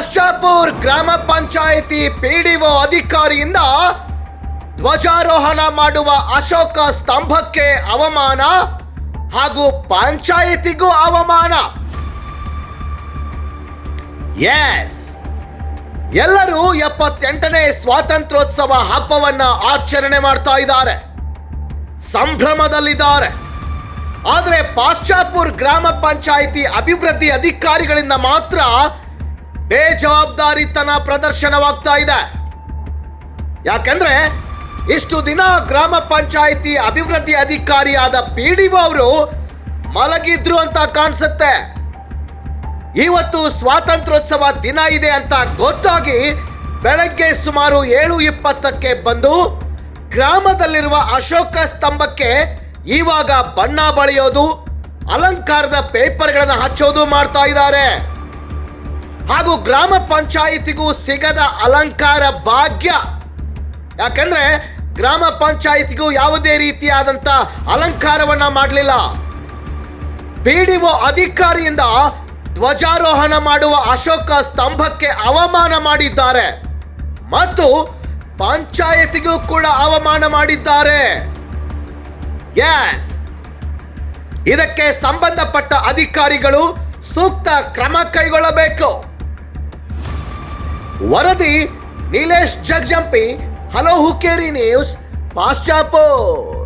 ಪಾಶ್ಚಾಪುರ್ ಗ್ರಾಮ ಪಂಚಾಯಿತಿ ಪಿಡಿಒ ಅಧಿಕಾರಿಯಿಂದ ಧ್ವಜಾರೋಹಣ ಮಾಡುವ ಅಶೋಕ ಸ್ತಂಭಕ್ಕೆ ಅವಮಾನ ಹಾಗೂ ಪಂಚಾಯಿತಿಗೂ ಅವಮಾನ. ಎಸ್, ಎಲ್ಲರೂ 78ನೇ ಸ್ವಾತಂತ್ರ್ಯೋತ್ಸವ ಹಬ್ಬವನ್ನ ಆಚರಣೆ ಮಾಡ್ತಾ ಇದ್ದಾರೆ, ಸಂಭ್ರಮದಲ್ಲಿದ್ದಾರೆ. ಆದರೆ ಪಾಶ್ಚಾಪುರ್ ಗ್ರಾಮ ಪಂಚಾಯಿತಿ ಅಭಿವೃದ್ಧಿ ಅಧಿಕಾರಿಗಳಿಂದ ಮಾತ್ರ ಬೇಜವಾಬ್ದಾರಿತನ ಪ್ರದರ್ಶನವಾಗ್ತಾ ಇದೆ. ಯಾಕಂದ್ರೆ ಇಷ್ಟು ದಿನ ಗ್ರಾಮ ಪಂಚಾಯಿತಿ ಅಭಿವೃದ್ಧಿ ಅಧಿಕಾರಿಯಾದ ಪಿಡಿಒ ಅವರು ಮಲಗಿದ್ರು ಅಂತ ಕಾಣಿಸುತ್ತೆ. ಇವತ್ತು ಸ್ವಾತಂತ್ರ್ಯೋತ್ಸವ ದಿನ ಇದೆ ಅಂತ ಗೊತ್ತಾಗಿ ಬೆಳಗ್ಗೆ ಸುಮಾರು 7:20ಕ್ಕೆ ಬಂದು ಗ್ರಾಮದಲ್ಲಿರುವ ಅಶೋಕ ಸ್ತಂಭಕ್ಕೆ ಇವಾಗ ಬಣ್ಣ ಬಳಿಯೋದು, ಅಲಂಕಾರದ ಪೇಪರ್ಗಳನ್ನು ಹಚ್ಚೋದು ಮಾಡ್ತಾ ಇದ್ದಾರೆ. ಹಾಗೂ ಗ್ರಾಮ ಪಂಚಾಯಿತಿಗೂ ಸಿಗದ ಅಲಂಕಾರ ಭಾಗ್ಯ. ಯಾಕಂದ್ರೆ ಗ್ರಾಮ ಪಂಚಾಯಿತಿಗೂ ಯಾವುದೇ ರೀತಿಯಾದಂತ ಅಲಂಕಾರವನ್ನ ಮಾಡಲಿಲ್ಲ. ಪಿಡಿಒ ಅಧಿಕಾರಿಯಿಂದ ಧ್ವಜಾರೋಹಣ ಮಾಡುವ ಅಶೋಕ ಸ್ತಂಭಕ್ಕೆ ಅವಮಾನ ಮಾಡಿದ್ದಾರೆ ಮತ್ತು ಪಂಚಾಯತಿಗೂ ಕೂಡ ಅವಮಾನ ಮಾಡಿದ್ದಾರೆ. ಎಸ್, ಇದಕ್ಕೆ ಸಂಬಂಧಪಟ್ಟ ಅಧಿಕಾರಿಗಳು ಸೂಕ್ತ ಕ್ರಮ ಕೈಗೊಳ್ಳಬೇಕು. ವರದಿ ನೀಲೇಶ್ ಜಗಜಂಪಿ, ಹಲೋ ಹುಕ್ಕೇರಿ ನ್ಯೂಸ್, ಪಾಶ್ಚಾಪುರ್.